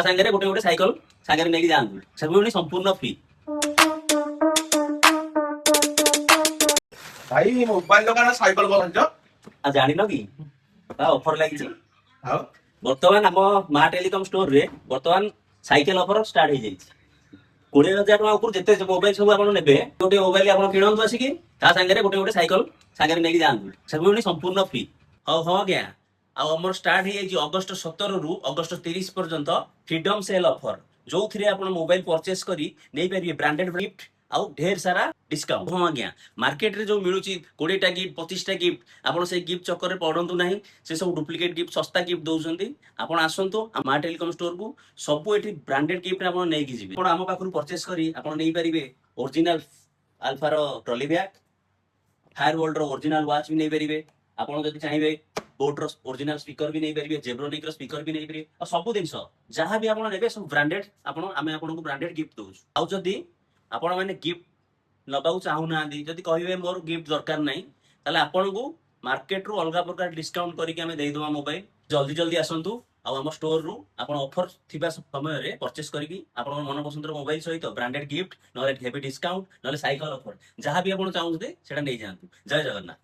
ସାଙ୍ଗରେ ଗୋଟେ ଗୋଟେ ସାଇକେଲ ସାଙ୍ଗରେ ନେଇକି ଯାଆନ୍ତୁ, ସବୁ ସମ୍ପୂର୍ଣ୍ଣ ଫ୍ରି। ଭାଇ ମୋବାଇଲ ଦୋକାନ ସାଇକେଲ କରୁଛ? ଜାଣିନ କି ଅଫର ଲାଗିଛି? ଆଉ ବର୍ତ୍ତମାନ ଆମ ମା ଟେଲିକମ ଷ୍ଟୋରରେ ବର୍ତ୍ତମାନ ସାଇକେଲ ଅଫର ଷ୍ଟାର୍ଟ ହେଇଯାଇଛି। 20,000 ଟଙ୍କା ଉପରୁ ଯେତେ ମୋବାଇଲ ସବୁ ଆପଣ ନେବେ, ଗୋଟେ ମୋବାଇଲ ଆପଣ କିଣନ୍ତୁ ଆସିକି, ତା ସାଙ୍ଗରେ ଗୋଟେ ଗୋଟେ ସାଇକେଲ ସାଙ୍ଗରେ ନେଇକି ଯାଆନ୍ତୁ, ସବୁ ସମ୍ପୂର୍ଣ୍ଣ ଫ୍ରି। ହଉ ହଁ ଆଜ୍ଞା। ଆଉ ଆମର ଷ୍ଟାର୍ଟ ହେଇଯାଇଛି ଅଗଷ୍ଟ 17 ରୁ ଅଗଷ୍ଟ 30 ପର୍ଯ୍ୟନ୍ତ ଫ୍ରିଡମ ସେଲ ଅଫର, ଯୋଉଥିରେ ଆପଣ ମୋବାଇଲ ପରଚେସ କରି ନେଇପାରିବେ ବ୍ରାଣ୍ଡେଡ ଗିଫ୍ଟ ଆଉ ଢେର ସାରା ଡିସକାଉଣ୍ଟ। ହଁ ଆଜ୍ଞା, ମାର୍କେଟରେ ଯୋଉ ମିଳୁଛି 20ଟା ଗିଫ୍ଟ 25ଟା ଗିଫ୍ଟ, ଆପଣ ସେଇ ଗିଫ୍ଟ ଚକ୍କରରେ ପଡନ୍ତୁ ନାହିଁ। ସେ ସବୁ ଡୁପ୍ଲିକେଟ ଗିଫ୍ଟ, ଶସ୍ତା ଗିଫ୍ଟ ଦଉଛନ୍ତି। ଆପଣ ଆସନ୍ତୁ ଆମ ମା ଟେଲିକମ ଷ୍ଟୋରକୁ, ସବୁ ଏଠି ବ୍ରାଣ୍ଡେଡ ଗିଫ୍ଟ ଆପଣ ନେଇକି ଯିବେ। ଆପଣ ଆମ ପାଖରୁ ପରଚେସ କରି ଆପଣ ନେଇପାରିବେ ଓରିଜିନାଲ ଆଲଫାର ଟ୍ରଲି ବ୍ୟାଗ, ଫାୟାର ୱର୍ଲ୍ଡର ଓରିଜିନାଲ ୱାଚ ବି ନେଇପାରିବେ। ଆପଣ ଯଦି ଚାହିଁବେ ବୋଟର ଓରିଜିନାଲ ସ୍ପିକର ବି ନେଇପାରିବେ, ଜେବ୍ରୋନିକର ସ୍ପିକର ବି ନେଇପାରିବେ। ଆଉ ସବୁ ଜିନିଷ ଯାହା ବି ଆପଣ ନେବେ ସବୁ ବ୍ରାଣ୍ଡେଡ, ଆମେ ଆପଣଙ୍କୁ ବ୍ରାଣ୍ଡେଡ ଗିଫ୍ଟ ଦଉଛୁ। ଆଉ ଯଦି ଆପଣ ମାନେ ଗିଫ୍ଟ ନବାକୁ ଚାହୁଁନାହାନ୍ତି, ଯଦି କହିବେ ମୋର ଗିଫ୍ଟ ଦରକାର ନାହିଁ, ତାହେଲେ ଆପଣଙ୍କୁ ମାର୍କେଟରୁ ଅଲଗା ପ୍ରକାର ଡିସକାଉଣ୍ଟ କରିକି ଆମେ ଦେଇଦେବା ମୋବାଇଲ। ଜଲ୍ଦି ଜଲ୍ଦି ଆସନ୍ତୁ ଆଉ ଆମ ଷ୍ଟୋରରୁ ଆପଣ ଅଫର ଥିବା ସମୟରେ ପରଚେସ କରିକି ଆପଣଙ୍କ ମନ ପସନ୍ଦର ମୋବାଇଲ ସହିତ ବ୍ରାଣ୍ଡେଡ ଗିଫ୍ଟ, ନହେଲେ ହେଭି ଡିସକାଉଣ୍ଟ, ନହେଲେ ସାଇକେଲ ଅଫର, ଯାହା ବି ଆପଣ ଚାହୁଁଛନ୍ତି ସେଟା ନେଇଯାଆନ୍ତୁ। ଜୟ ଜଗନ୍ନାଥ।